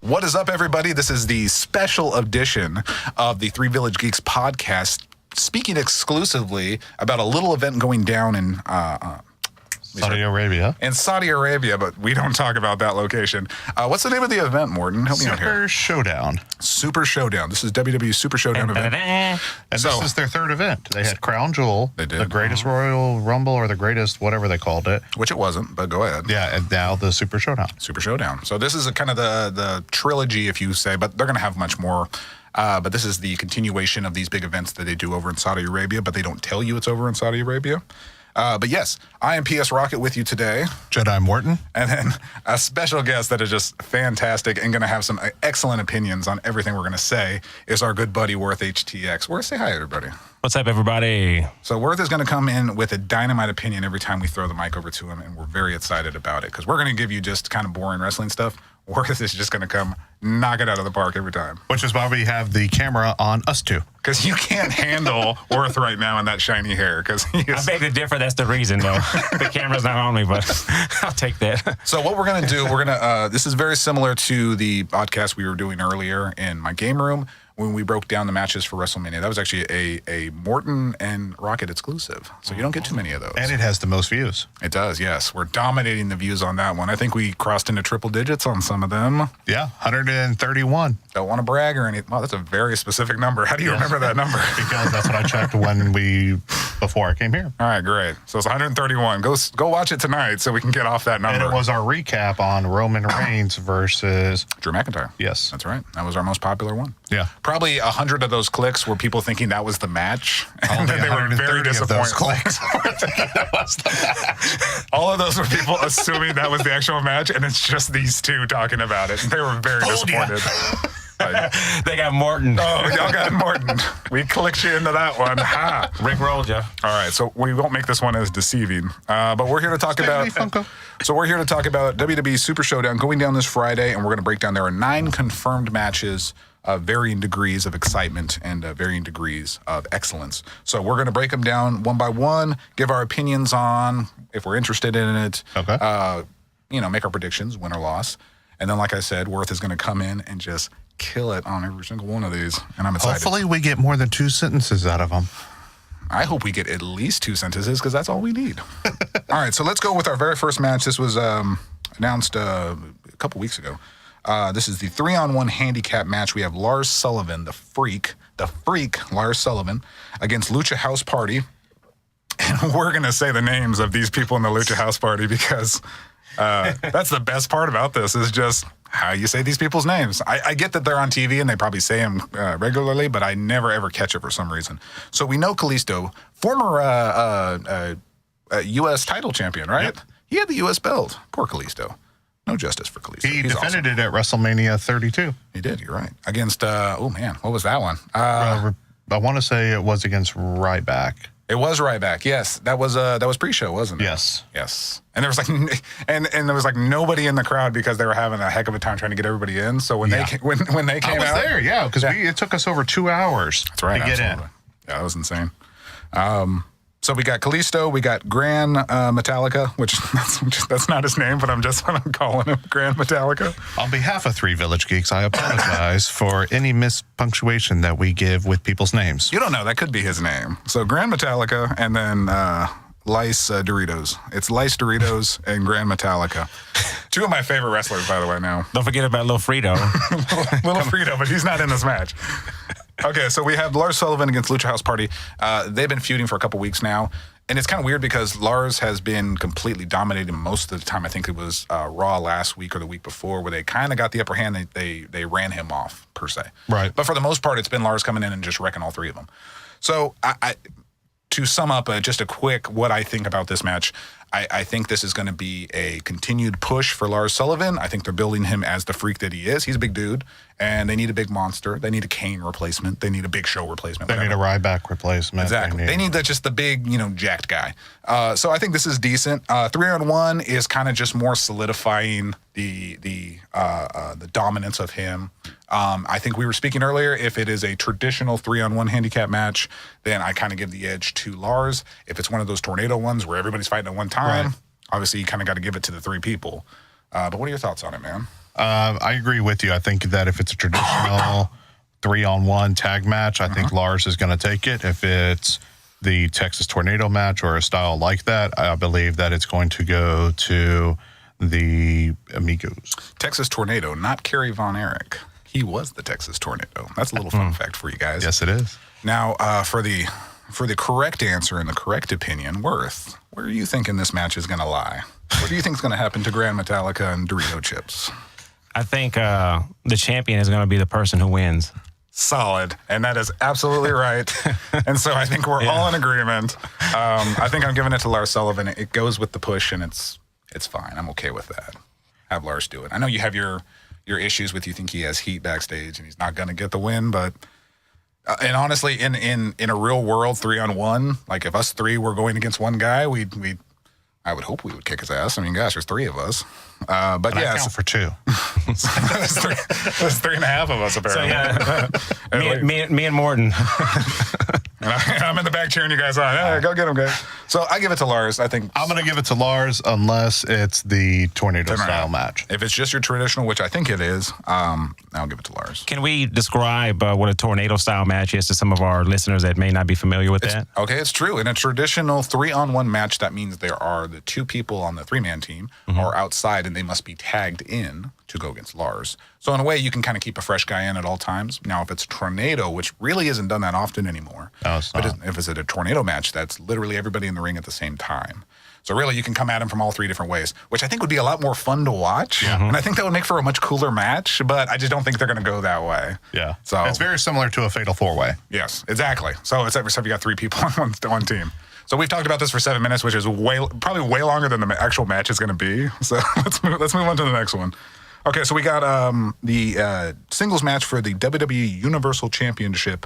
What is up, everybody? This is the special edition of the Three Village Geeks podcast, speaking exclusively about a little event going down in Saudi Arabia. In Saudi Arabia, but we don't talk about that location. What's the name of the event, Morton? Help me out here. Super Showdown. Super Showdown. This is WWE Super Showdown event. And this is their third event. They had Crown Jewel, they did. The greatest Royal Rumble, or the greatest whatever they called it. Which it wasn't, but go ahead. Yeah, and now the Super Showdown. Super Showdown. So this is a kind of the trilogy, if you say, but they're going to have much more. But this is the continuation of these big events that they do over in Saudi Arabia, but they don't tell you it's over in Saudi Arabia. But yes, I am PS Rocket with you today. Jedi Morton. And then a special guest that is just fantastic and going to have some excellent opinions on everything we're going to say is our good buddy, Worth HTX. Worth, say hi, everybody. What's up, everybody? So Worth is going to come in with a dynamite opinion every time we throw the mic over to him, and we're very excited about it because we're going to give you just kind of boring wrestling stuff. Worth is just going to come knock it out of the park every time. Which is why we have the camera on us two. Because you can't handle Worth right now in that shiny hair. Because I beg to differ. That's the reason, though. The camera's not on me, but I'll take that. So what we're going to do, this is very similar to the podcast we were doing earlier in my game room when we broke down the matches for WrestleMania. That was actually a Morton and Rocket exclusive. So you don't get too many of those. And it has the most views. It does, yes. We're dominating the views on that one. I think we crossed into triple digits on some of them. Yeah, 131. Don't want to brag or anything. Wow, that's a very specific number. How do you remember that number? Because that's what I checked before I came here. All right, great. So it's 131. Go watch it tonight so we can get off that number. And it was our recap on Roman Reigns versus Drew McIntyre. Yes. That's right. That was our most popular one. Yeah. Probably 100 of those clicks were people thinking that was the match. And then they were very disappointed. Those clicks that was the match. All of those were people assuming that was the actual match, and it's just these two talking about it. They were very disappointed. They got Morton. Oh, y'all got Morton. We clicked you into that one. Ha. Rick rolled you. All right, so we won't make this one as deceiving, but we're here to talk about. So we're here to talk about WWE Super Showdown going down this Friday, and we're going to break down. There are 9 confirmed matches of varying degrees of excitement and varying degrees of excellence. So we're going to break them down one by one, give our opinions on if we're interested in it. Okay. Make our predictions, win or loss, and then, like I said, Worth is going to come in and just kill it on every single one of these, and I'm excited. Hopefully we get more than 2 sentences out of them. I hope we get at least 2 sentences because that's all we need. All right, so let's go with our very first match. This was announced a couple weeks ago. This is the 3-on-1 handicap match. We have Lars Sullivan, the freak Lars Sullivan, against Lucha House Party. And we're going to say the names of these people in the Lucha House Party because that's the best part about this is just how you say these people's names. I get that they're on TV and they probably say them regularly, but I never, ever catch it for some reason. So we know Kalisto, former U.S. title champion, right? Yep. He had the U.S. belt. Poor Kalisto. No justice for Kalisto. He defended it at WrestleMania 32. He did, you're right. Against, what was that one? I want to say it was against Ryback. It was Ryback, yes. That was pre-show, wasn't it? Yes. And there was there was nobody in the crowd because they were having a heck of a time trying to get everybody in. So when they came out, I was there, yeah, because it took us over 2 hours to get in. Yeah, that was insane. So we got Kalisto, we got Grand Metallica, which that's not his name, but I'm calling him Grand Metallica. On behalf of Three Village Geeks, I apologize for any mispunctuation that we give with people's names. You don't know, that could be his name. So Grand Metallica and then Lice Doritos. It's Lice Doritos and Grand Metallica. 2 of my favorite wrestlers, by the way, now. Don't forget about Lil Frito. Little Frito, but he's not in this match. Okay, so we have Lars Sullivan against Lucha House Party. They've been feuding for a couple weeks now. And it's kind of weird because Lars has been completely dominating most of the time. I think it was Raw last week or the week before where they kind of got the upper hand. They ran him off, per se. Right. But for the most part, it's been Lars coming in and just wrecking all 3 of them. So to sum up just a quick what I think about this match, I think this is going to be a continued push for Lars Sullivan. I think they're building him as the freak that he is. He's a big dude, and they need a big monster. They need a Kane replacement. They need a Big Show replacement. They need a Ryback replacement. Exactly. They need just the big, jacked guy. So I think this is decent. 3-on-1 is kind of just more solidifying the dominance of him. I think we were speaking earlier, if it is a traditional 3-on-1 handicap match, then I kind of give the edge to Lars. If it's one of those tornado ones where everybody's fighting at one time, obviously you kind of got to give it to the 3 people. But what are your thoughts on it, man? I agree with you. I think that if it's a traditional 3-on-1 tag match, I think Lars is going to take it. If it's the Texas Tornado match or a style like that, I believe that it's going to go to the Amigos. Texas Tornado, not Kerry Von Erich. He was the Texas Tornado. That's a little fun fact for you guys. Yes, it is. Now, for the correct answer and the correct opinion, Worth, where are you thinking this match is going to lie? What do you think is going to happen to Grand Metallica and Dorito Chips? I think the champion is going to be the person who wins. Solid, and that is absolutely right. And so I think we're all in agreement. I think I'm giving it to Lars Sullivan. It goes with the push, and it's fine. I'm okay with that. Have Lars do it. I know you have your issues with you think he has heat backstage and he's not going to get the win, but and honestly, in a real world 3-on-1, like if us three were going against one guy, I would hope we would kick his ass. I mean, gosh, there's 3 of us. But And yeah, I count for 2. there's 3.5 of us apparently. So yeah, me and Morton. And I'm in the back cheering you guys on. Hey, go get him, guys. So I give it to Lars. I think I'm going to give it to Lars unless it's the Tornado style match. If it's just your traditional, which I think it is, I'll give it to Lars. Can we describe what a tornado style match is to some of our listeners that may not be familiar with that? Okay, it's true. In a traditional 3-on-1 match, that means there are the 2 people on the 3-man team are outside and they must be tagged in to go against Lars. So in a way, you can kind of keep a fresh guy in at all times. Now, if it's tornado, which really isn't done that often anymore, but if it's a tornado match, that's literally everybody in the ring at the same time. So really, you can come at him from all 3 different ways, which I think would be a lot more fun to watch. And I think that would make for a much cooler match, but I just don't think they're going to go that way. Yeah. So it's very similar to a Fatal 4-Way. Yes, exactly. So it's every time you got 3 people on one team. So we've talked about this for 7 minutes, which is probably way longer than the actual match is going to be. So let's move on to the next one. Okay, so we got the singles match for the WWE Universal Championship,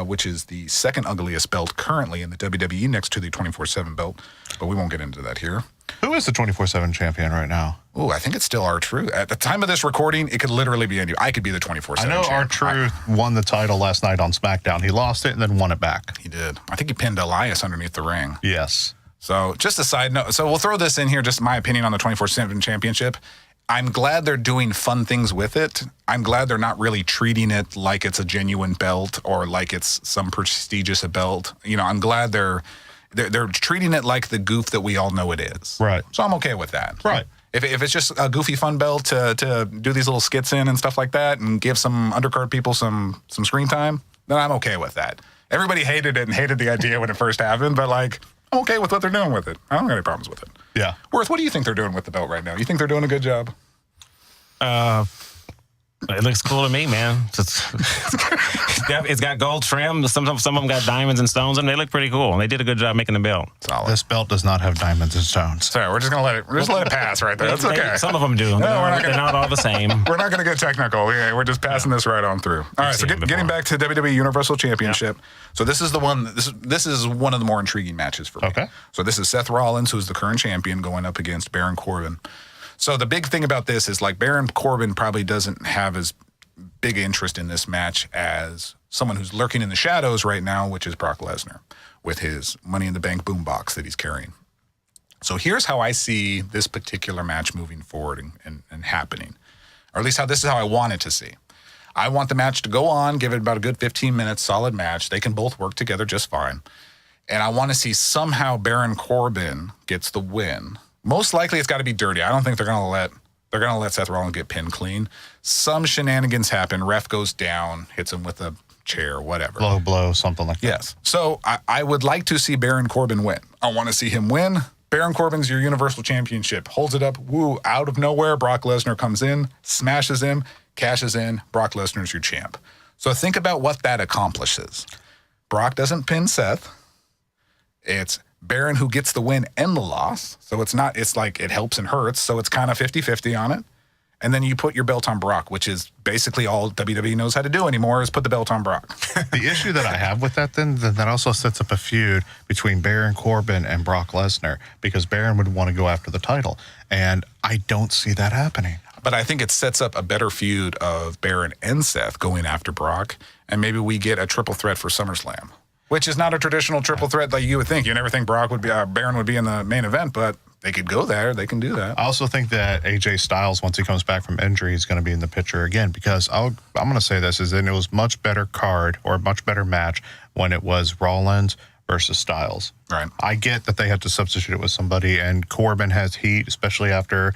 which is the second ugliest belt currently in the WWE next to the 24/7 belt, but we won't get into that here. Who is the 24/7 champion right now? Oh, I think it's still R-Truth. At the time of this recording, it could literally be any. I could be the 24/7 I know R-Truth won the title last night on SmackDown. He lost it and then won it back. He did. I think he pinned Elias underneath the ring. Yes. So just a side note. So we'll throw this in here, just my opinion on the 24/7 championship. I'm glad they're doing fun things with it. I'm glad they're not really treating it like it's a genuine belt or like it's some prestigious belt. You know, I'm glad they're treating it like the goof that we all know it is. Right. So I'm okay with that. Right. If it's just a goofy fun belt to do these little skits in and stuff like that and give some undercard people some screen time, then I'm okay with that. Everybody hated it and hated the idea when it first happened, but like, I'm okay with what they're doing with it. I don't have any problems with it. Yeah. Worth, what do you think they're doing with the belt right now? You think they're doing a good job? It looks cool to me, man. It's got gold trim. Some of them got diamonds and stones, and they look pretty cool. They did a good job making the belt. Solid. This belt does not have diamonds and stones. Sorry, we're just gonna let it pass right there. That's okay. Some of them do. They're not all the same. We're not gonna get technical. Yeah, we're just passing this right on through. All right, so getting back to WWE Universal Championship. Yeah. So this is the one. This is one of the more intriguing matches for me. Okay. So this is Seth Rollins, who's the current champion, going up against Baron Corbin. So the big thing about this is like Baron Corbin probably doesn't have as big interest in this match as someone who's lurking in the shadows right now, which is Brock Lesnar with his Money in the Bank boombox that he's carrying. So here's how I see this particular match moving forward and happening, or at least this is how I want it to see. I want the match to go on, give it about a good 15 minutes, solid match. They can both work together just fine. And I want to see somehow Baron Corbin gets the win. Most likely it's got to be dirty. I don't think they're going to let Seth Rollins get pinned clean. Some shenanigans happen. Ref goes down, hits him with a chair, whatever. Blow, something like that. Yes. So I would like to see Baron Corbin win. I want to see him win. Baron Corbin's your Universal Championship. Holds it up. Woo. Out of nowhere, Brock Lesnar comes in, smashes him, cashes in. Brock Lesnar's your champ. So think about what that accomplishes. Brock doesn't pin Seth. It's Baron who gets the win and the loss. So it's like it helps and hurts. So it's kind of 50-50 on it. And then you put your belt on Brock, which is basically all WWE knows how to do anymore is put the belt on Brock. The issue that I have with that then that also sets up a feud between Baron Corbin and Brock Lesnar because Baron would want to go after the title. And I don't see that happening. But I think it sets up a better feud of Baron and Seth going after Brock. And maybe we get a triple threat for SummerSlam, which is not a traditional triple threat like you would think. You never think Baron would be in the main event, but they could go there. They can do that. I also think that AJ Styles, once he comes back from injury, is going to be in the picture again because I'm going to say this is that it was much better card or a much better match when it was Rollins versus Styles. Right. I get that they had to substitute it with somebody, and Corbin has heat, especially after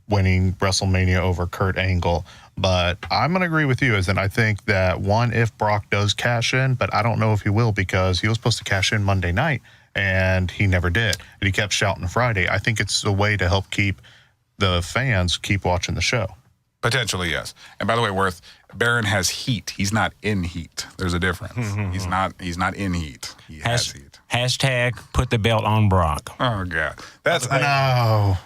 winning WrestleMania over Kurt Angle. But I'm going to agree with you, as in I think that if Brock does cash in, but I don't know if he will because he was supposed to cash in Monday night, and he never did. And he kept shouting Friday. I think it's a way to help keep the fans keep watching the show. Potentially, yes. And by the way, Worth, Baron has heat. He's not in heat. There's a difference. He's not in heat. He has heat. Hashtag put the belt on Brock. Oh, God.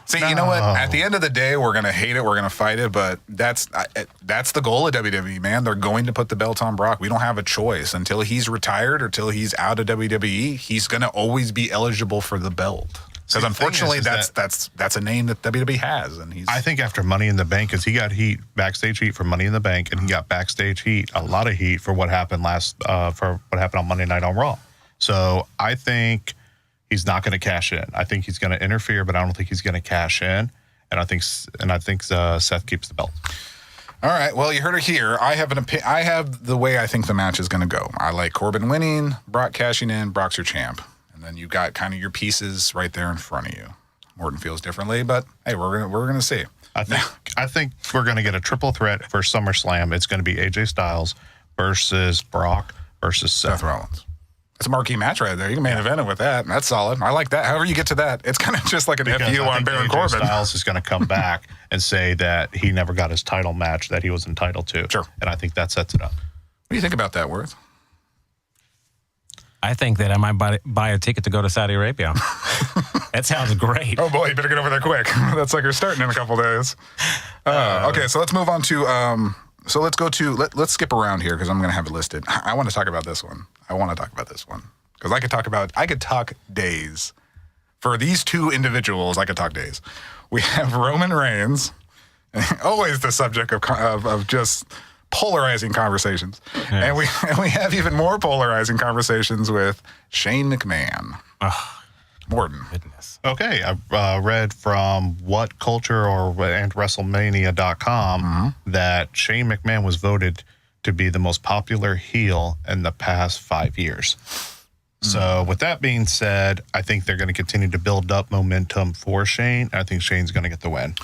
See, you know what? At the end of the day, we're going to hate it. We're going to fight it. But that's the goal of WWE, man. They're going to put the belt on Brock. We don't have a choice. Until he's retired or until he's out of WWE, he's going to always be eligible for the belt. Because unfortunately, that's a name that WWE has, and I think after Money in the Bank, because he got heat, backstage heat for Money in the Bank, and he got backstage heat, a lot of heat for what happened on Monday Night on Raw. So I think he's not going to cash in. I think he's going to interfere, but I don't think he's going to cash in. And I think Seth keeps the belt. All right. Well, you heard it here. I have I have the way I think the match is going to go. I like Corbin winning, Brock cashing in, Brock's your champ. And then you got kind of your pieces right there in front of you. Morton feels differently, but hey, we're gonna see. I think we're gonna get a triple threat for SummerSlam. It's gonna be AJ Styles versus Brock versus Seth Rollins. It's a marquee match right there. You can main event it with that. And that's solid. I like that. However you get to that, it's kind of just like an FU on Baron Corbin. Styles is going to come back and say that he never got his title match that he was entitled to. Sure. And I think that sets it up. What do you think about that, Worth? I think that I might buy a ticket to go to Saudi Arabia. That sounds great. Oh, boy, you better get over there quick. That's like you're starting in a couple days. Okay, so let's move on to let's skip around here because I'm going to have it listed. I want to talk about this one. Because I could talk days. For these two individuals, I could talk days. We have Roman Reigns, always the subject of just polarizing conversations. Yes. And we have even more polarizing conversations with Shane McMahon. Morton. Goodness. Okay, I read from What Culture and WrestleMania.com that Shane McMahon was voted to be the most popular heel in the past 5 years. So with that being said, I think they're going to continue to build up momentum for Shane. I think Shane's going to get the win.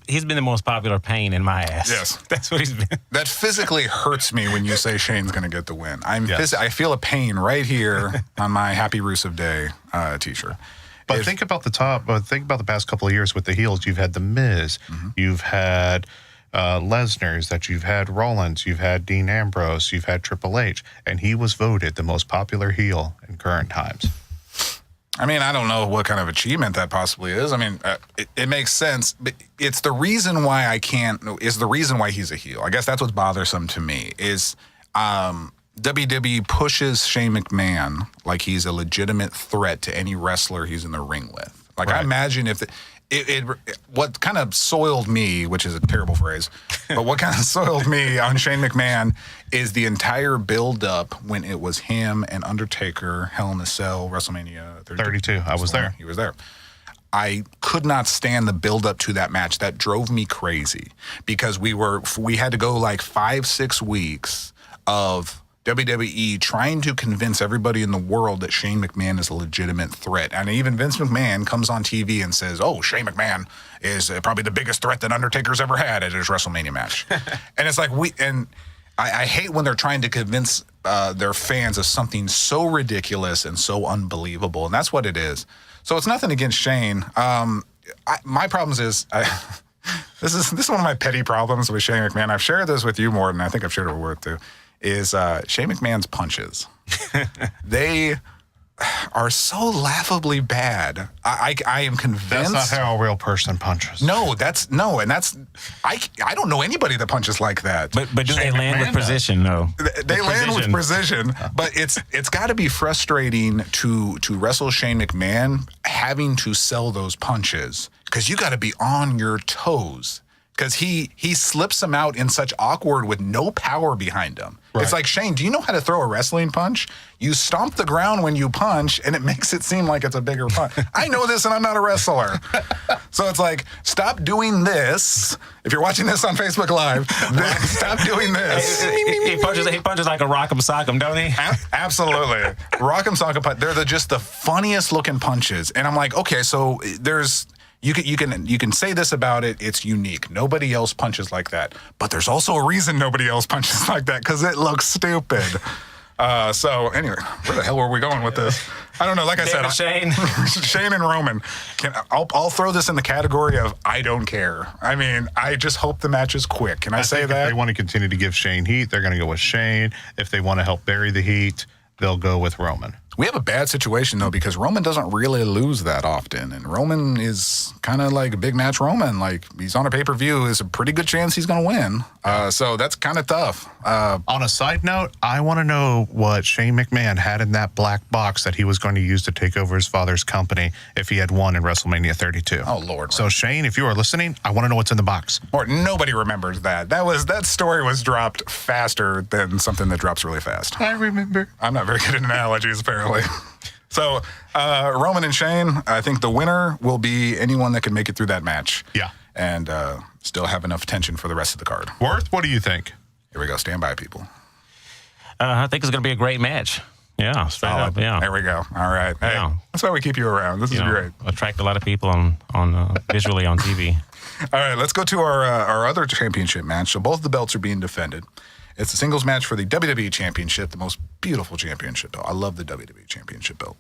He's been the most popular pain in my ass. Yes. That's what he's been. That physically hurts me when you say Shane's going to get the win. I feel a pain right here on my Happy Rusev Day t-shirt. But think about the past couple of years with the heels. You've had The Miz. You've had Lesnar's, you've had Rollins, you've had Dean Ambrose, you've had Triple H, and he was voted the most popular heel in current times. I mean, I don't know what kind of achievement that possibly is. I mean, it makes sense. But it's the reason why the reason why he's a heel. I guess that's what's bothersome to me is WWE pushes Shane McMahon like he's a legitimate threat to any wrestler he's in the ring with. Like, right. I imagine if what kind of soiled me, which is a terrible phrase, but what kind of soiled me on Shane McMahon is the entire build-up when it was him and Undertaker, Hell in a Cell, WrestleMania 32. I was there. He was there. I could not stand the build-up to that match. That drove me crazy because we had to go like 5-6 weeks of WWE trying to convince everybody in the world that Shane McMahon is a legitimate threat. And even Vince McMahon comes on TV and says, oh, Shane McMahon is probably the biggest threat that Undertaker's ever had at his WrestleMania match. And it's like I hate when they're trying to convince their fans of something so ridiculous and so unbelievable. And that's what it is. So it's nothing against Shane. My problems is... This is one of my petty problems with Shane McMahon. I've shared this with you, Morton. I think I've shared it with Worth too. Is Shane McMahon's punches. They are so laughably bad. I am convinced. That's not how a real person punches. No, I don't know anybody that punches like that. But do Shane they land McMahon with precision, though? They land with precision, but it's got to be frustrating to wrestle Shane McMahon having to sell those punches because you got to be on your toes. Because he slips them out in such awkward with no power behind him. Right. It's like, Shane, do you know how to throw a wrestling punch? You stomp the ground when you punch, and it makes it seem like it's a bigger punch. I know this, and I'm not a wrestler. So it's like, stop doing this. If you're watching this on Facebook Live, stop doing this. He punches like a rock'em sock'em, don't he? Absolutely. Rock'em sock'em punch. They're just the funniest looking punches. And I'm like, okay, so there's... You can say this about it. It's unique. Nobody else punches like that. But there's also a reason nobody else punches like that, because it looks stupid. So anyway, where the hell were we going with this? I don't know. Like I said, Shane. Shane and Roman. I'll throw this in the category of I don't care. I mean, I just hope the match is quick. Can I say that? If they want to continue to give Shane heat, they're going to go with Shane. If they want to help bury the heat, they'll go with Roman. We have a bad situation, though, because Roman doesn't really lose that often. And Roman is kind of like a big match Roman. Like, he's on a pay-per-view. There's a pretty good chance he's going to win. So that's kind of tough. On a side note, I want to know what Shane McMahon had in that black box that he was going to use to take over his father's company if he had won in WrestleMania 32. Oh, Lord. So, Shane, if you are listening, I want to know what's in the box. Or nobody remembers that. That story was dropped faster than something that drops really fast. I remember. I'm not very good at analogies, apparently. So, Roman and Shane, I think the winner will be anyone that can make it through that match. Yeah. And still have enough tension for the rest of the card. Worth, what do you think? Here we go. Stand by, people. I think it's going to be a great match. Yeah, straight up. Yeah. There we go. All right. Hey, Yeah. that's why we keep you around. This is great. Attract a lot of people on visually on TV. All right, let's go to our other championship match. So both the belts are being defended. It's a singles match for the WWE Championship, the most beautiful championship belt. I love the WWE Championship belt.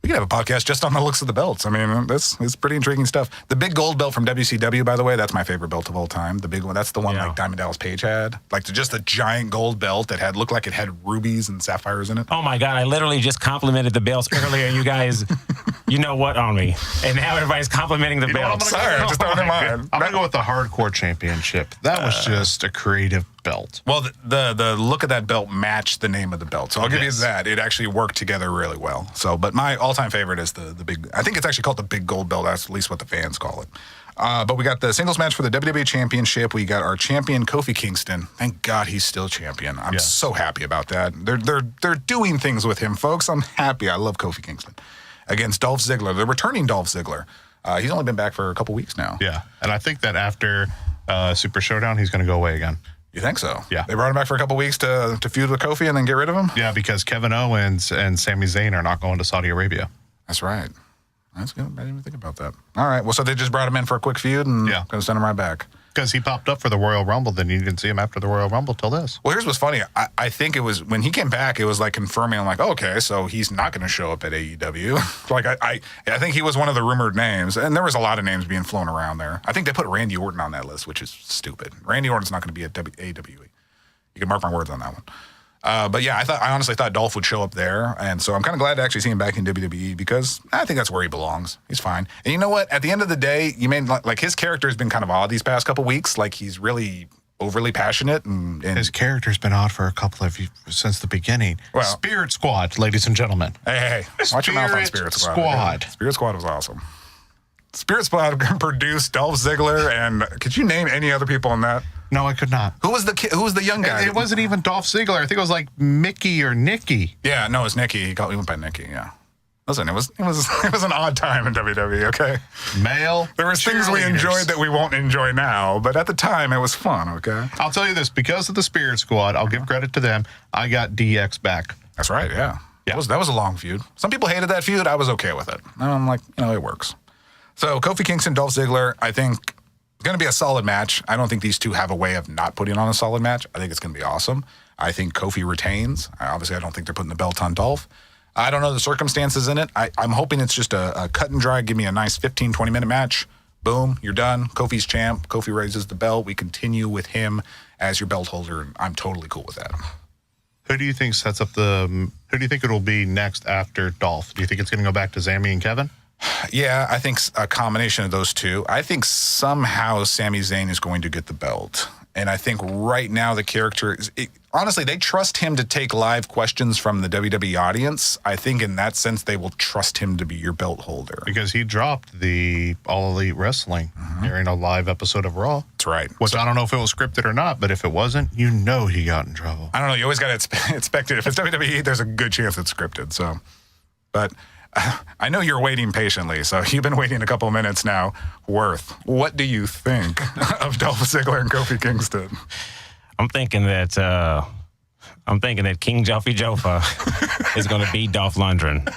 We could have a podcast just on the looks of the belts. I mean, it's pretty intriguing stuff. The big gold belt from WCW, by the way, that's my favorite belt of all time. The big one, that's the one like Diamond Dallas Page had. Like just a giant gold belt that looked like it had rubies and sapphires in it. Oh my God, I literally just complimented the belts earlier, and you guys, you know what on me. And now everybody's complimenting the belts. Sorry, just throwing them on. I'm going to go with the Hardcore Championship. That was just a creative belt. Well, the look of that belt matched the name of the belt. So I'll give you that. It actually worked together really well. So, but my all-time favorite is the big, I think it's actually called the big gold belt. That's at least what the fans call it. But we got the singles match for the WWE Championship. We got our champion, Kofi Kingston. Thank God he's still champion. I'm so happy about that. They're doing things with him, folks. I'm happy. I love Kofi Kingston. Against Dolph Ziggler, the returning Dolph Ziggler. He's only been back for a couple weeks now. Yeah, and I think that after Super Showdown, he's going to go away again. You think so? Yeah. They brought him back for a couple weeks to feud with Kofi and then get rid of him? Yeah, because Kevin Owens and Sami Zayn are not going to Saudi Arabia. That's right. That's good. I didn't even think about that. All right. Well, so they just brought him in for a quick feud and going to send him right back. Because he popped up for the Royal Rumble, then you didn't see him after the Royal Rumble till this. Well, here's what's funny. I think it was when he came back, it was like confirming. I'm like, okay, so he's not going to show up at AEW. Like I think he was one of the rumored names, and there was a lot of names being flown around there. I think they put Randy Orton on that list, which is stupid. Randy Orton's not going to be at AEW. You can mark my words on that one. But yeah, I honestly thought Dolph would show up there, and so I'm kind of glad to actually see him back in WWE because I think that's where he belongs. He's fine. And you know what? At the end of the day, you made like his character has been kind of odd these past couple weeks. Like he's really overly passionate, and his character's been odd for a couple of since the beginning. Well, Spirit Squad, ladies and gentlemen. Hey, watch your mouth on Spirit Squad. Spirit Squad was awesome. Spirit Squad produced Dolph Ziggler, and could you name any other people in that? No, I could not. Who was the young guy? It wasn't even Dolph Ziggler. I think it was like Mickey or Nikki. Yeah, no, it was Nikki. He went by Nikki. Yeah. Listen, it was an odd time in WWE. Okay. Male. There was things we enjoyed that we won't enjoy now, but at the time it was fun. Okay. I'll tell you this: because of the Spirit Squad, I'll give credit to them. I got DX back. That's right. Yeah. That was a long feud. Some people hated that feud. I was okay with it. I'm like, it works. So Kofi Kingston, Dolph Ziggler, I think it's going to be a solid match. I don't think these two have a way of not putting on a solid match. I think it's going to be awesome. I think Kofi retains. Obviously, I don't think they're putting the belt on Dolph. I don't know the circumstances in it. I'm hoping it's just a cut and dry, give me a nice 15, 20-minute match. Boom, you're done. Kofi's champ. Kofi raises the belt. We continue with him as your belt holder, and I'm totally cool with that. Who do you think sets up who do you think it'll be next after Dolph? Do you think it's going to go back to Sami and Kevin? Yeah, I think a combination of those two. I think somehow Sami Zayn is going to get the belt. And I think right now the character is, honestly, they trust him to take live questions from the WWE audience. I think in that sense, they will trust him to be your belt holder. Because he dropped the All Elite Wrestling during a live episode of Raw. That's right. Which I don't know if it was scripted or not, but if it wasn't, you know he got in trouble. I don't know. You always got to expect it. If it's WWE, there's a good chance it's scripted. So, but I know you're waiting patiently. So you've been waiting a couple of minutes now. Worth, what do you think of Dolph Ziggler and Kofi Kingston? I'm thinking that King Joffy Joffa is going to beat Dolph Lundgren.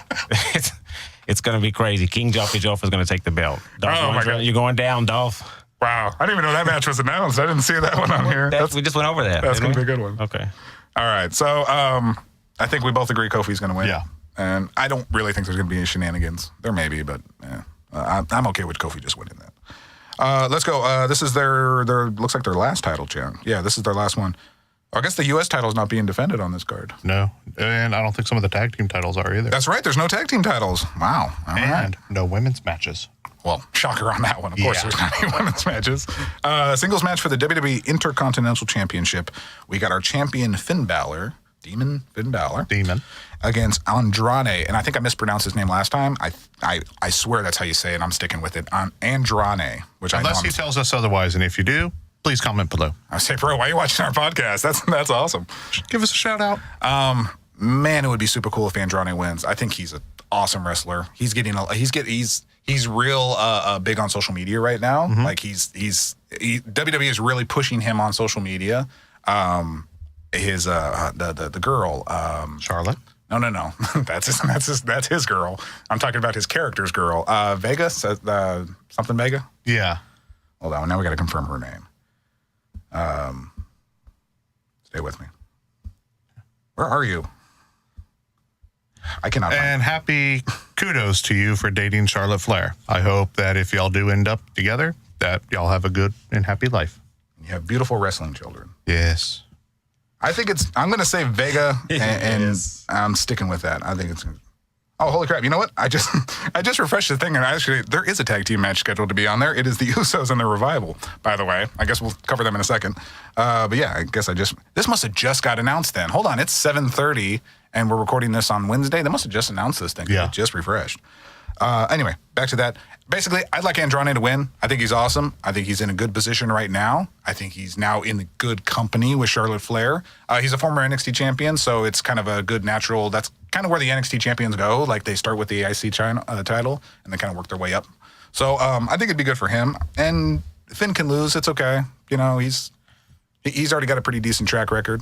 It's going to be crazy. King Joffy Joffa is going to take the belt. Dolph Lundgren, my God. You're going down, Dolph. Wow. I didn't even know that match was announced. I didn't see that one on here. We just went over that. That's going to be didn't a good one. we? Okay. All right. So I think we both agree Kofi's going to win. Yeah. And I don't really think there's going to be any shenanigans. There may be, but I'm okay with Kofi just winning that. Let's go. This is their looks like their last title, Chan. Yeah, this is their last one. I guess the U.S. title is not being defended on this card. No. And I don't think some of the tag team titles are either. That's right. There's no tag team titles. Wow. All right. And no women's matches. Well, shocker on that one. Of course, Yeah. there's not any women's matches. Singles match for the WWE Intercontinental Championship. We got our champion Finn Balor, Demon Finn Balor, against Andrade. And I think I mispronounced his name last time. I swear that's how you say it. I'm sticking with it. Andrade, which Unless he tells us otherwise, and if you do, please comment below. I say, bro, why are you watching our podcast? That's awesome. Give us a shout out. Man, it would be super cool if Andrade wins. I think he's an awesome wrestler. He's real big on social media right now. Like WWE is really pushing him on social media. His the girl Charlotte. No. that's his girl. I'm talking about his character's girl. Vega, something Vega. Yeah. Hold on. Now we got to confirm her name. Stay with me. Where are you? I cannot. And happy kudos to you for dating Charlotte Flair. I hope that if y'all do end up together, that y'all have a good and happy life. You have beautiful wrestling children. Yes. I think I'm going to say Vega, and I'm sticking with that. I think it's. Oh, holy crap! You know what? I just refreshed the thing, and actually, there is a tag team match scheduled to be on there. It is the Usos and the Revival. By the way, I guess we'll cover them in a second. But yeah, I guess this must have just got announced. Then hold on, it's 7:30, and we're recording this on Wednesday. They must have just announced this thing. Yeah, it just refreshed. Anyway, back to that. Basically, I'd like Andrade to win. I think he's awesome. I think he's in a good position right now. I think he's now in the good company with Charlotte Flair. He's a former NXT champion, so it's kind of a good natural. That's kind of where the NXT champions go. Like they start with the IC title and they kind of work their way up. So I think it'd be good for him. And Finn can lose. It's okay. You know, he's already got a pretty decent track record.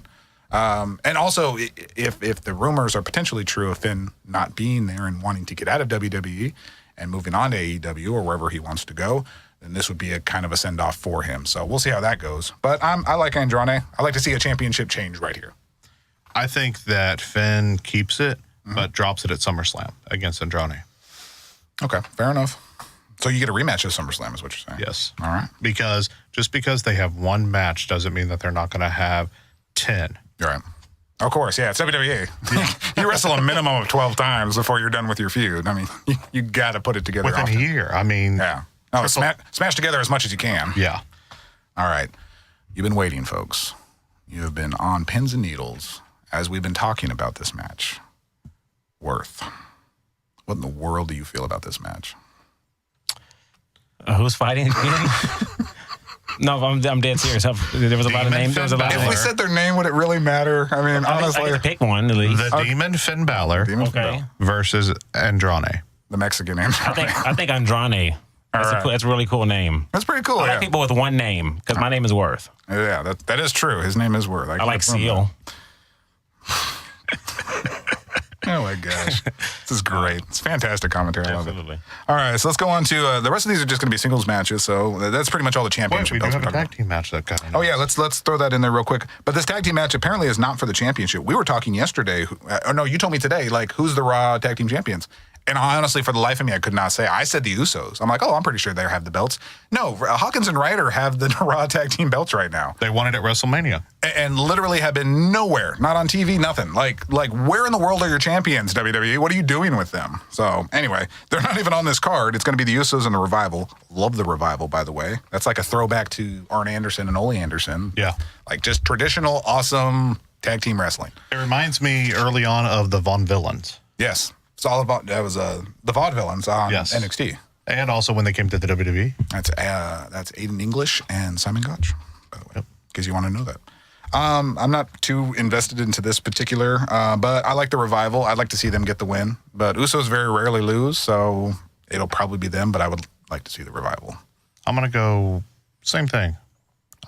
And also, if the rumors are potentially true of Finn not being there and wanting to get out of WWE and moving on to AEW or wherever he wants to go, then this would be a kind of a send-off for him. So we'll see how that goes. But I like Andrade. I like to see a championship change right here. I think that Finn keeps it, but drops it at SummerSlam against Andrade. Okay, fair enough. So you get a rematch at SummerSlam is what you're saying? Yes. All right. Because just because they have one match doesn't mean that they're not going to have 10. You're right. Of course, yeah, it's WWE. You wrestle a minimum of 12 times before you're done with your feud. I mean, you got to put it together Within often. a year. I mean. Yeah. No, smash together as much as you can. Yeah. All right. You've been waiting, folks. You have been on pins and needles as we've been talking about this match. Worth. What in the world do you feel about this match? Who's fighting again? No, I'm dead serious. There was a lot of names. There was a lot. If we said their name, would it really matter? I mean, honestly. I get to pick one, at least. The Demon Finn Balor Okay. versus Andrade. The Mexican Andrade. I think Andrade. That's a really cool name. That's pretty cool, I yeah. like people with one name, because my name is Worth. Yeah, that is true. His name is Worth. I like Seal. Oh my gosh. This is great. It's fantastic commentary. I love Absolutely. it. All right, so let's go on to the rest of these are just going to be singles matches. So that's pretty much all the Wait, championship we do belts have we're a talking tag team match that got Oh yeah, let's throw that in there real quick. But this tag team match apparently is not for the championship. We were talking yesterday. You told me today. Like, who's the Raw tag team champions? And honestly, for the life of me, I could not say. I said the Usos. I'm like, oh, I'm pretty sure they have the belts. No, Hawkins and Ryder have the Raw Tag Team belts right now. They won it at WrestleMania. And literally have been nowhere. Not on TV, nothing. Like where in the world are your champions, WWE? What are you doing with them? So anyway, they're not even on this card. It's going to be the Usos and the Revival. Love the Revival, by the way. That's like a throwback to Arn Anderson and Ole Anderson. Yeah. Like just traditional, awesome tag team wrestling. It reminds me early on of the Von Villains. Yes. It's all about, that was the Vaudevillains on NXT. And also when they came to the WWE. That's Aiden English and Simon Gotch, by the way, because you want to know that. I'm not too invested into this particular, but I like the Revival. I'd like to see them get the win. But Usos very rarely lose, so it'll probably be them, but I would like to see the Revival. I'm going to go same thing.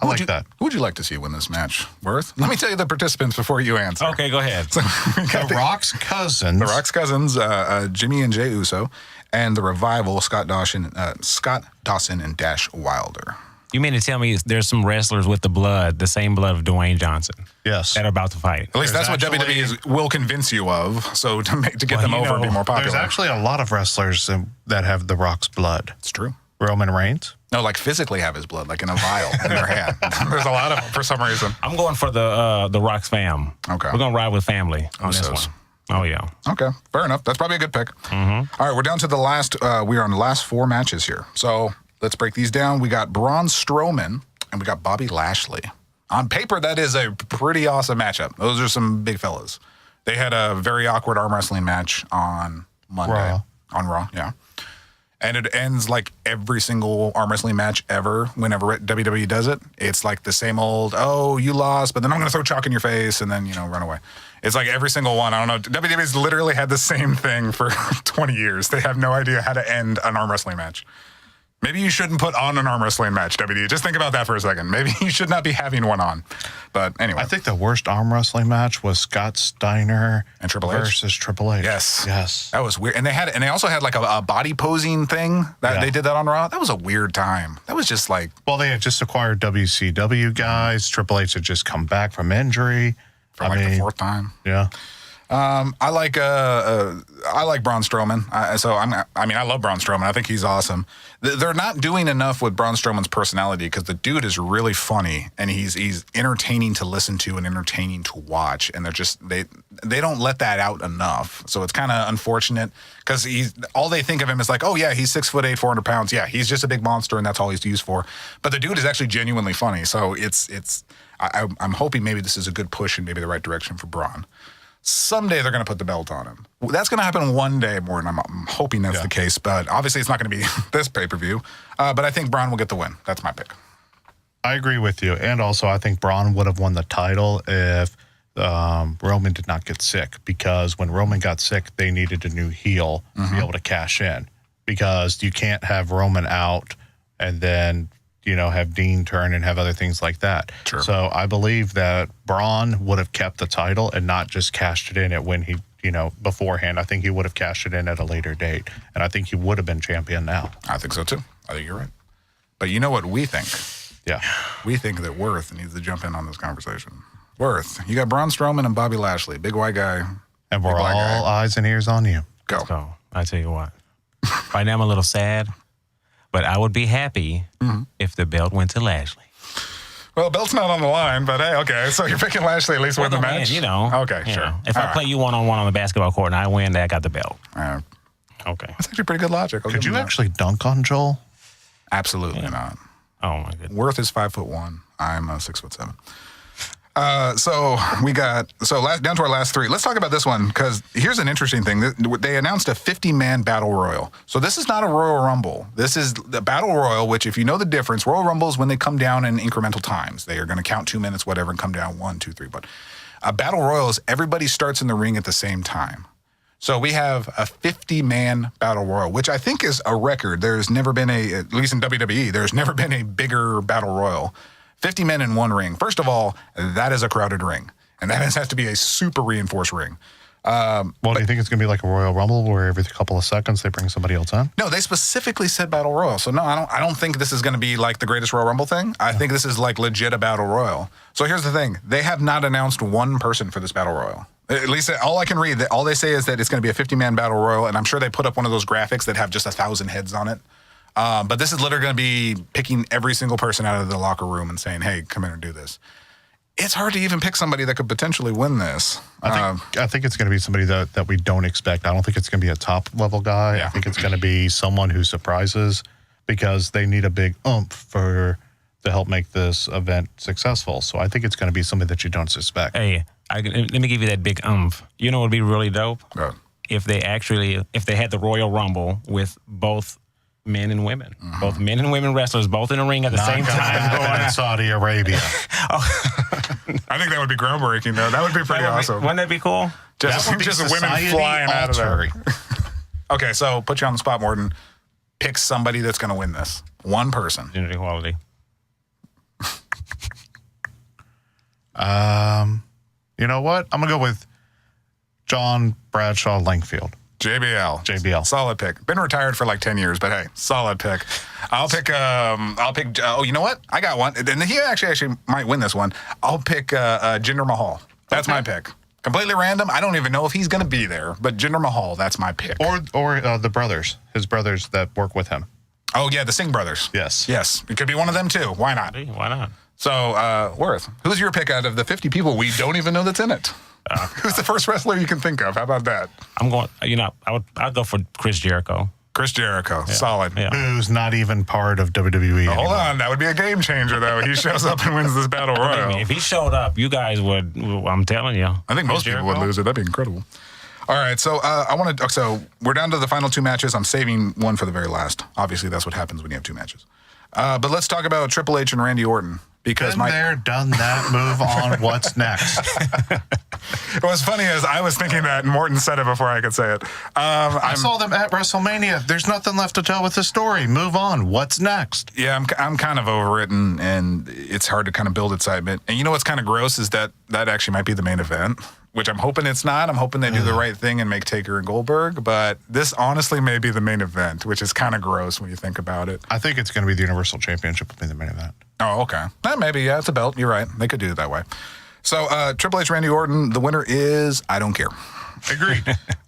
I like that. Who would you like to see win this match, Worth? Let me tell you the participants before you answer. Okay, go ahead. So The Rock's cousins. The Rock's cousins, Jimmy and Jay Uso, and the Revival, Scott Dawson and Dash Wilder. You mean to tell me there's some wrestlers with the same blood of Dwayne Johnson? Yes. That are about to fight. At least that's what WWE will convince you of. So to get them over and be more popular. There's actually a lot of wrestlers that have The Rock's blood. It's true. Roman Reigns. No, like physically have his blood, like in a vial in their hand. There's a lot of them for some reason. I'm going for the Rock's fam. Okay. We're going to ride with family on this one. Oh, yeah. Okay, fair enough. That's probably a good pick. Mm-hmm. All right, we're down to the last, we're on the last 4 matches here. So let's break these down. We got Braun Strowman and we got Bobby Lashley. On paper, that is a pretty awesome matchup. Those are some big fellas. They had a very awkward arm wrestling match on Monday. Raw. On Raw, yeah. And it ends like every single arm wrestling match ever whenever WWE does it. It's like the same old, oh, you lost, but then I'm going to throw chalk in your face and then, run away. It's like every single one. I don't know. WWE's literally had the same thing for 20 years. They have no idea how to end an arm wrestling match. Maybe you shouldn't put on an arm wrestling match, WWE. Just think about that for a second. Maybe you should not be having one on. But anyway. I think the worst arm wrestling match was Scott Steiner and Triple H versus Triple H. Yes. That was weird. And they also had like a body posing thing that they did that on Raw. That was a weird time. That was just like, well, they had just acquired WCW guys. Triple H had just come back from injury for the 4th time. Yeah. I like Braun Strowman. I love Braun Strowman. I think he's awesome. They're not doing enough with Braun Strowman's personality because the dude is really funny and he's entertaining to listen to and entertaining to watch. And they don't let that out enough. So it's kind of unfortunate because all they think of him is like, oh yeah, he's 6'8", 400 pounds. Yeah, he's just a big monster and that's all he's used for. But the dude is actually genuinely funny. So I'm hoping maybe this is a good push in maybe the right direction for Braun. Someday they're going to put the belt on him. That's going to happen one day more, and I'm hoping that's the case. But obviously, it's not going to be this pay-per-view. But I think Braun will get the win. That's my pick. I agree with you. And also, I think Braun would have won the title if Roman did not get sick. Because when Roman got sick, they needed a new heel to be able to cash in. Because you can't have Roman out and then have Dean turn and have other things like that. Sure. So I believe that Braun would have kept the title and not just cashed it in at when he, beforehand. I think he would have cashed it in at a later date. And I think he would have been champion now. I think so too. I think you're right. But you know what we think? Yeah. We think that Worth needs to jump in on this conversation. Worth, you got Braun Strowman and Bobby Lashley, big white guy. And we're all eyes and ears on you. Go. So I tell you what, right now I'm a little sad. But I would be happy if the belt went to Lashley. Well, the belt's not on the line, but hey, okay. So you're picking Lashley at least win the match? Okay, sure. If I play you one-on-one on the basketball court and I win, I got the belt. Okay. That's actually pretty good logic. Could you actually dunk on Joel? Absolutely not. Oh, my goodness. Worth is 5'1". I'm 6'7". So down to our last 3. Let's talk about this one because here's an interesting thing. They announced a 50-man battle royal. So this is not a Royal Rumble. This is the battle royal, which if you know the difference, Royal Rumble is when they come down in incremental times. They are going to count 2 minutes, whatever, and come down 1, 2, 3. But a battle royal is everybody starts in the ring at the same time. So we have a 50-man battle royal, which I think is a record. There's never been at least in WWE, there's never been a bigger battle royal. 50 men in one ring. First of all, that is a crowded ring. And that has to be a super reinforced ring. Do you think it's going to be like a Royal Rumble where every couple of seconds they bring somebody else in? No, they specifically said Battle Royal. So no, I don't think this is going to be like the greatest Royal Rumble thing. I think this is like legit a Battle Royal. So here's the thing. They have not announced one person for this Battle Royal. At least all I can read, all they say is that it's going to be a 50-man battle royal, and I'm sure they put up one of those graphics that have just 1,000 heads on it. But this is literally going to be picking every single person out of the locker room and saying, hey, come in and do this. It's hard to even pick somebody that could potentially win this. I think it's going to be somebody that we don't expect. I don't think it's going to be a top-level guy. Yeah. I think it's going to be someone who surprises because they need a big oomph to help make this event successful. So I think it's going to be somebody that you don't suspect. Hey, let me give you that big You know what would be really dope? If they had the Royal Rumble with both men and women. Mm-hmm. Both men and women wrestlers, both in the ring at the same time. Going in Saudi Arabia. I think that would be groundbreaking, though. That would be pretty awesome. Wouldn't that be cool? Just women flying out of there. Okay, so put you on the spot, Morton. Pick somebody that's going to win this. One person. Gender equality. You know what? I'm going to go with John Bradshaw Langfield. JBL. Solid pick. Been retired for like 10 years, but hey, solid pick. I'll pick, oh, you know what? I got one. And he actually might win this one. I'll pick Jinder Mahal. That's my pick. Completely random. I don't even know if he's going to be there, but Jinder Mahal, that's my pick. Or the brothers, his brothers that work with him. Oh, yeah, the Singh brothers. Yes. It could be one of them, too. Why not? Why not? So, Worth, who's your pick out of the 50 people we don't even know that's in it? Who's the first wrestler you can think of? How about that? I'm going, I'd go for Chris Jericho. Yeah. Solid. Yeah. Who's not even part of WWE Hold on, that would be a game changer, though. He shows up and wins this battle royal. If he showed up, you guys would, I'm telling you. I think most people would lose it. That'd be incredible. All right, so so we're down to the final two matches. I'm saving one for the very last. Obviously, that's what happens when you have two matches. But let's talk about Triple H and Randy Orton. Because done that, move on. What's next? What's funny is I was thinking that, and Morton said it before I could say it. I saw them at WrestleMania. There's nothing left to tell with the story. Move on. What's next? Yeah, I'm kind of over it, and it's hard to kind of build excitement. And you know what's kind of gross is that actually might be the main event, which I'm hoping it's not. I'm hoping they do the right thing and make Taker and Goldberg. But this honestly may be the main event, which is kind of gross when you think about it. I think it's going to be the Universal Championship will be the main event. Oh, okay. Maybe, yeah, it's a belt. You're right. They could do it that way. So, Triple H, Randy Orton, the winner is I don't care. Agreed.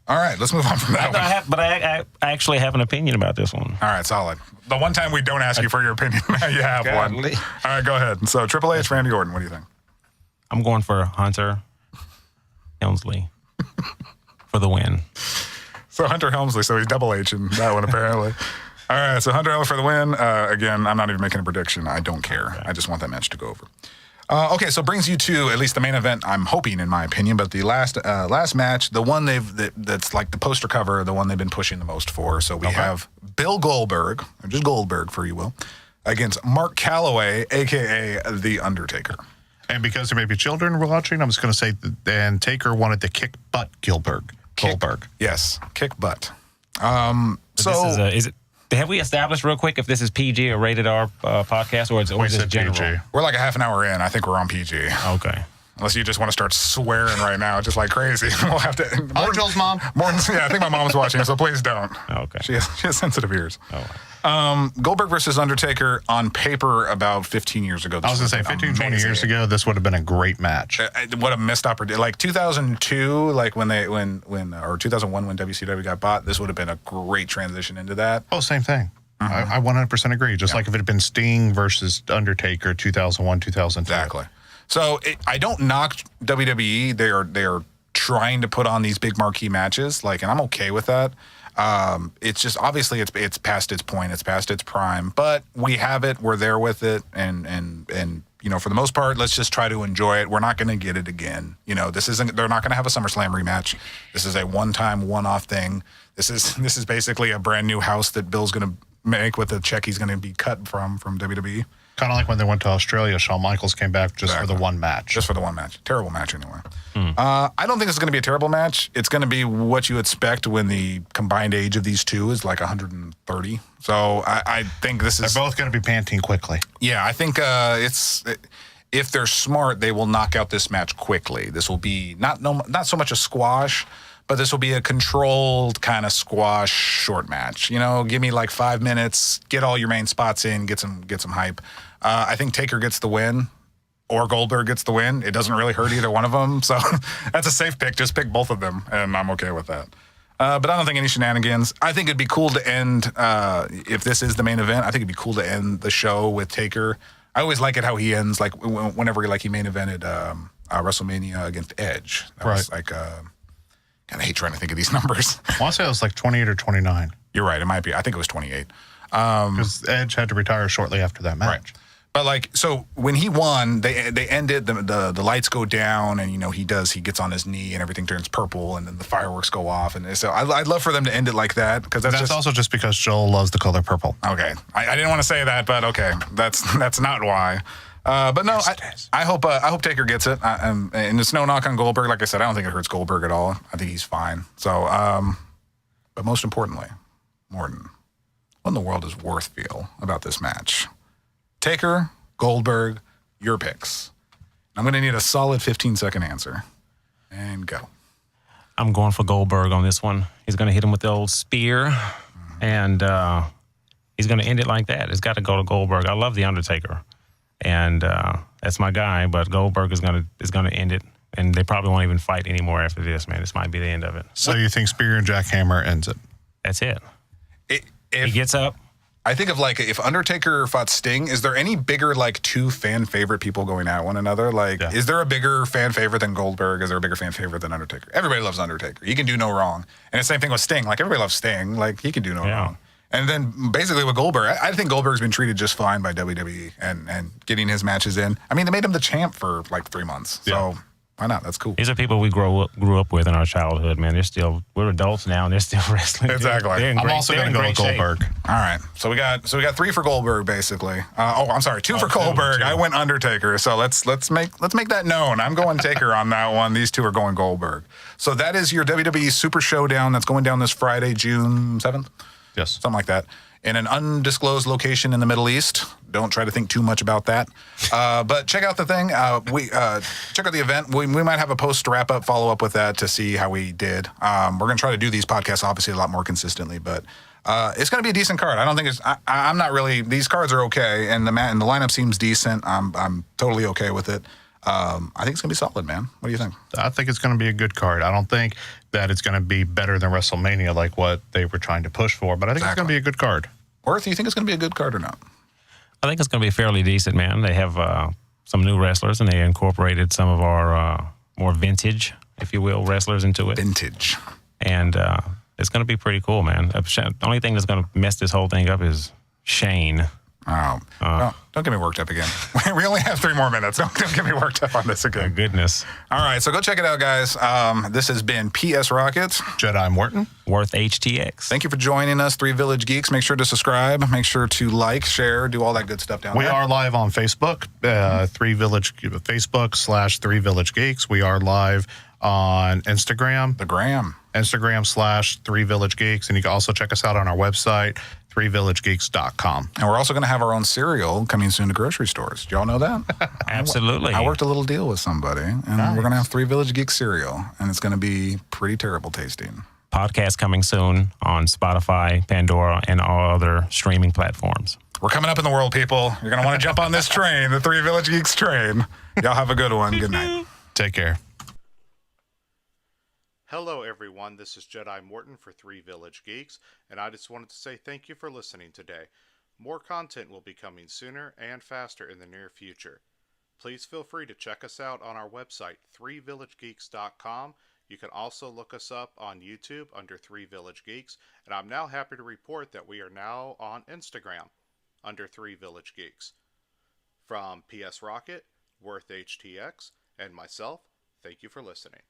All right, let's move on from that one. I actually have an opinion about this one. All right, solid. The one time we don't ask you for your opinion, now you have one. All right, go ahead. So, Triple H, Randy Orton, what do you think? I'm going for Hunter Helmsley for the win. So, Hunter Helmsley, so he's double H in that one, apparently. All right, so Hunter Helmsley for the win. Again, I'm not even making a prediction. I don't care. Okay. I just want that match to go over. Okay, so brings you to at least the main event. I'm hoping, in my opinion, but the last match, the one that's like the poster cover, the one they've been pushing the most for. So we have Bill Goldberg, or just Goldberg for you will, against Mark Calloway, aka The Undertaker. And because there may be children watching, I'm just going to say, and Taker wanted to kick butt Goldberg. Yes, kick butt. Have we established real quick if this is PG or rated R podcast, or is it general? PG. We're like a half an hour in. I think we're on PG. Okay. Unless you just want to start swearing right now, just like crazy. We'll have to. Joel's mom. Yeah, I think my mom's watching, so please don't. Okay. She has sensitive ears. Oh. Goldberg versus Undertaker on paper about 15 years ago. I was going to say 15, 20 years ago, this would have been a great match. What a missed opportunity. Like 2002, like when or 2001 when WCW got bought, this would have been a great transition into that. Oh, same thing. I 100% agree. Just like if it had been Sting versus Undertaker 2001, 2002. Exactly. So I don't knock WWE. They are trying to put on these big marquee matches, and I'm okay with that. It's just obviously it's past its point, it's past its prime, but we have it, we're there with it, and for the most part, let's just try to enjoy it. We're not going to get it again. They're not going to have a SummerSlam rematch. This is a one-time, one-off thing. This is basically a brand new house that Bill's going to make with a check he's going to be cut from WWE. Kind of like when they went to Australia, Shawn Michaels came back just for the one match. Just for the one match. Terrible match anyway. I don't think it's going to be a terrible match. It's going to be what you expect when the combined age of these two is like 130. So I think this is... They're both going to be panting quickly. Yeah, I think if they're smart, they will knock out this match quickly. This will be not so much a squash, but this will be a controlled kind of squash short match. Give me like 5 minutes, get all your main spots in, get some hype. I think Taker gets the win. or Goldberg gets the win. It doesn't really hurt either one of them. So that's a safe pick. Just pick both of them, and I'm okay with that. But I don't think any shenanigans. I think it'd be cool to end, if this is the main event, I think it'd be cool to end the show with Taker. I always like it how he ends, like whenever he main evented WrestleMania against Edge. That was like, kind of hate trying to think of these numbers. I want to say it was like 28 or 29. You're right. It might be. I think it was 28. Because Edge had to retire shortly after that match. Right. But so when he won, they ended, the lights go down, and he gets on his knee and everything turns purple, and then the fireworks go off, and so I'd love for them to end it like that, because that's also just because Joel loves the color purple. Okay, I didn't want to say that, but okay, that's not why. But no, I hope Taker gets it, and it's no knock on Goldberg. Like I said, I don't think it hurts Goldberg at all. I think he's fine. So, but most importantly, Morton, what in the world does Worth feel about this match? Taker, Goldberg, your picks. I'm going to need a solid 15-second answer. And go. I'm going for Goldberg on this one. He's going to hit him with the old spear, and he's going to end it like that. It's got to go to Goldberg. I love The Undertaker, and that's my guy, but Goldberg is going to end it, and they probably won't even fight anymore after this, man. This might be the end of it. So you think Spear and Jackhammer ends it? That's it. He gets up. I think of if Undertaker fought Sting, is there any bigger two fan favorite people going at one another? Is there a bigger fan favorite than Goldberg? Is there a bigger fan favorite than Undertaker? Everybody loves Undertaker. He can do no wrong. And the same thing with Sting. Everybody loves Sting. He can do no wrong. And then basically with Goldberg, I think Goldberg's been treated just fine by WWE and getting his matches in. I mean, they made him the champ for 3 months. So why not? That's cool. These are people we grew up with in our childhood, man. We're adults now, and they're still wrestling. Exactly. I'm also going to go with Goldberg. All right. So we got 3 for Goldberg, basically. I'm sorry, 2 for Goldberg. Two. I went Undertaker. So let's make that known. I'm going Taker on that one. These 2 are going Goldberg. So that is your WWE Super Showdown that's going down this Friday, June 7th. Yes. Something like that. In an undisclosed location in the Middle East. Don't try to think too much about that. But check out the thing. Check out the event. We might have a post wrap-up, follow-up with that to see how we did. We're going to try to do these podcasts, obviously, a lot more consistently. But it's going to be a decent card. I don't think it's... I'm not really... These cards are okay, and the lineup seems decent. I'm totally okay with it. I think it's going to be solid, man. What do you think? I think it's going to be a good card. I don't think that it's going to be better than WrestleMania like what they were trying to push for, but I think it's going to be a good card. Worth, you think it's going to be a good card or not? I think it's going to be fairly decent, man. They have some new wrestlers, and they incorporated some of our more vintage, if you will, wrestlers into it. Vintage. And it's going to be pretty cool, man. The only thing that's going to mess this whole thing up is Shane. Oh, don't get me worked up again. We only have 3 more minutes. Don't get me worked up on this again. Oh, goodness. All right, so go check it out, guys. This has been PS Rocket. Jedi Morton. Worth HTX. Thank you for joining us, 3 Village Geeks. Make sure to subscribe. Make sure to like, share, do all that good stuff down there. We are live on Facebook, 3 Village, Facebook / 3 Village Geeks. We are live on Instagram. The Gram. Instagram / 3 Village Geeks. And you can also check us out on our website, 3villagegeeks.com. And we're also going to have our own cereal coming soon to grocery stores. Do y'all know that? Absolutely. I worked a little deal with somebody, and we're going to have 3 Village Geeks cereal, and it's going to be pretty terrible tasting. Podcast coming soon on Spotify, Pandora, and all other streaming platforms. We're coming up in the world, people. You're going to want to jump on this train, the 3 Village Geeks train. Y'all have a good one. Good night. Take care. Hello everyone, this is Jedi Morton for 3 Village Geeks, and I just wanted to say thank you for listening today. More content will be coming sooner and faster in the near future. Please feel free to check us out on our website, 3villagegeeks.com. You can also look us up on YouTube under 3 Village Geeks, and I'm now happy to report that we are now on Instagram under 3 Village Geeks. From PS Rocket, Worth HTX, and myself, thank you for listening.